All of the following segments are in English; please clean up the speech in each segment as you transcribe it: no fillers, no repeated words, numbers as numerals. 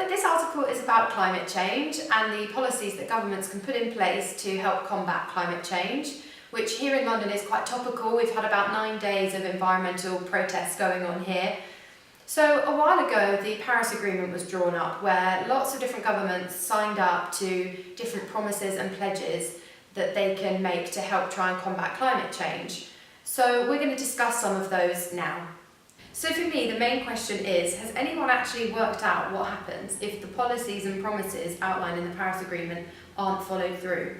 this article is about climate change and the policies that governments can put in place to help combat climate change, which here in London is quite topical. We've had about 9 days of environmental protests going on here. So a while ago, the Paris Agreement was drawn up, where lots of different governments signed up to different promises and pledges that they can make to help try and combat climate change. So we're going to discuss some of those now. So for me, the main question is, has anyone actually worked out what happens if the policies and promises outlined in the Paris Agreement aren't followed through?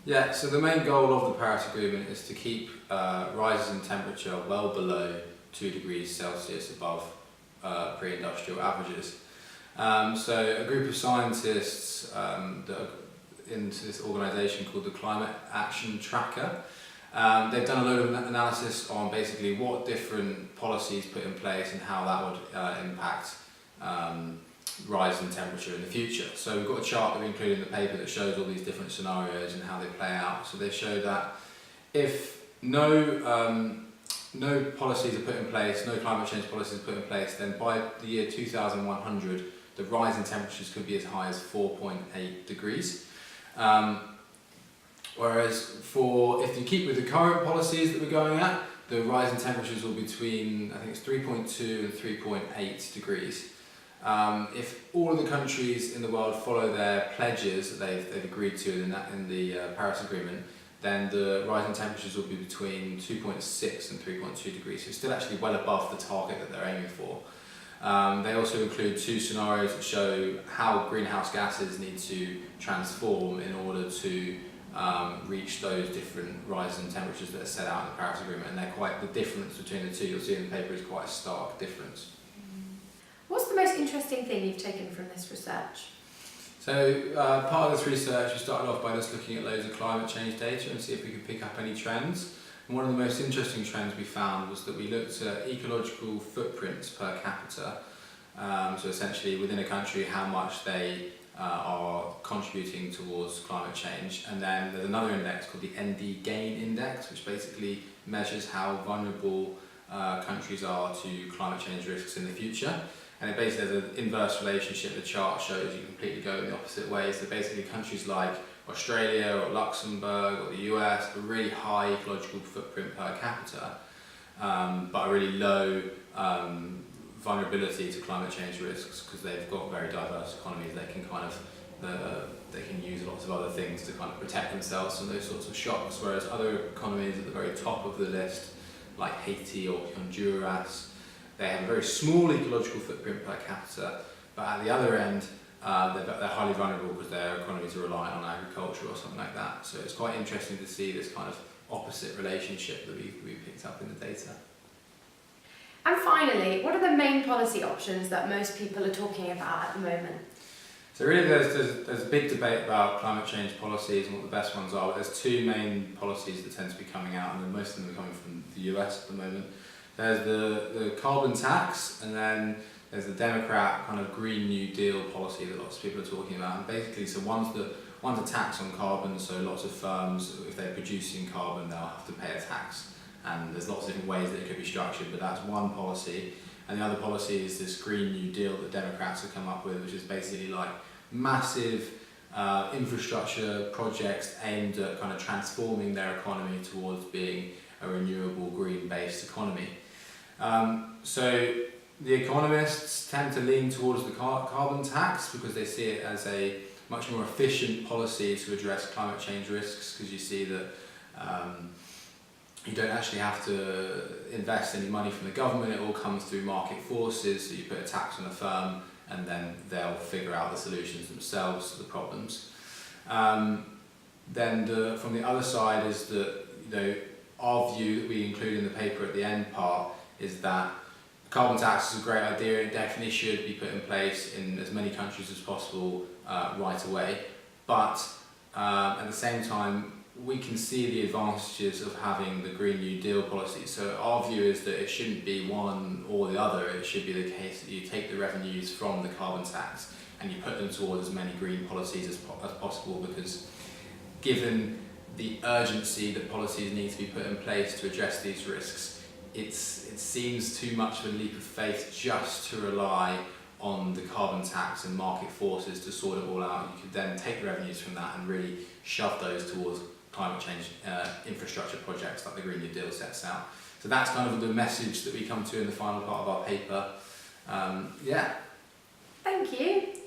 Yeah, so the main goal of the Paris Agreement is to keep rises in temperature well below 2 degrees Celsius above pre-industrial averages. So a group of scientists that are into this organisation called the Climate Action Tracker, they've done a load of analysis on basically what different policies put in place and how that would impact rise in temperature in the future. So we've got a chart that we include in the paper that shows all these different scenarios and how they play out. So they show that if no policies are put in place, no climate change policies are put in place, then by the year 2100 the rise in temperatures could be as high as 4.8 degrees. Whereas if you keep with the current policies that we're going at, the rise in temperatures will be between, I think it's 3.2 and 3.8 degrees. If all of the countries in the world follow their pledges that they've agreed to in the Paris Agreement, then the rise in temperatures will be between 2.6 and 3.2 degrees. So it's still actually well above the target that they're aiming for. They also include 2 scenarios that show how greenhouse gases need to transform in order to reach those different rises in temperatures that are set out in the Paris Agreement, and the difference between the two, you'll see in the paper, is quite a stark difference. What's the most interesting thing you've taken from this research? So part of this research, we started off by just looking at loads of climate change data and see if we could pick up any trends. And one of the most interesting trends we found was that we looked at ecological footprints per capita. So essentially within a country, how much they are contributing towards climate change. And then there's another index called the ND Gain Index, which basically measures how vulnerable countries are to climate change risks in the future. And it basically has an inverse relationship. The chart shows you completely go in the opposite way. So basically countries like Australia or Luxembourg or the US have a really high ecological footprint per capita, but a really low vulnerability to climate change risks because they've got very diverse economies. They can they can use lots of other things to kind of protect themselves from those sorts of shocks, whereas other economies at the very top of the list, like Haiti or Honduras, they have a very small ecological footprint per capita, but at the other end, they're highly vulnerable because their economies are reliant on agriculture or something like that. So it's quite interesting to see this kind of opposite relationship that we picked up in the data. And finally, what are the main policy options that most people are talking about at the moment? So really there's a big debate about climate change policies and what the best ones are, but there's 2 main policies that tend to be coming out, and most of them are coming from the US at the moment. There's the carbon tax, and then there's the Democrat kind of Green New Deal policy that lots of people are talking about. And basically, so one's a tax on carbon, so lots of firms, if they're producing carbon, they'll have to pay a tax. And there's lots of different ways that it could be structured, but that's one policy. And the other policy is this Green New Deal that Democrats have come up with, which is basically like massive infrastructure projects aimed at kind of transforming their economy towards being a renewable, green-based economy. So the economists tend to lean towards the carbon tax because they see it as a much more efficient policy to address climate change risks, because you see that you don't actually have to invest any money from the government, it all comes through market forces, so you put a tax on a firm and then they'll figure out the solutions themselves to the problems. Then from the other side is that, our view that we include in the paper at the end part is that carbon tax is a great idea. It definitely should be put in place in as many countries as possible right away. But at the same time, we can see the advantages of having the Green New Deal policy. So our view is that it shouldn't be one or the other. It should be the case that you take the revenues from the carbon tax and you put them towards as many green policies as possible, because given the urgency that policies need to be put in place to address these risks, it seems too much of a leap of faith just to rely on the carbon tax and market forces to sort it all out. You could then take the revenues from that and really shove those towards climate change infrastructure projects like the Green New Deal sets out. So that's kind of the message that we come to in the final part of our paper. Yeah. Thank you.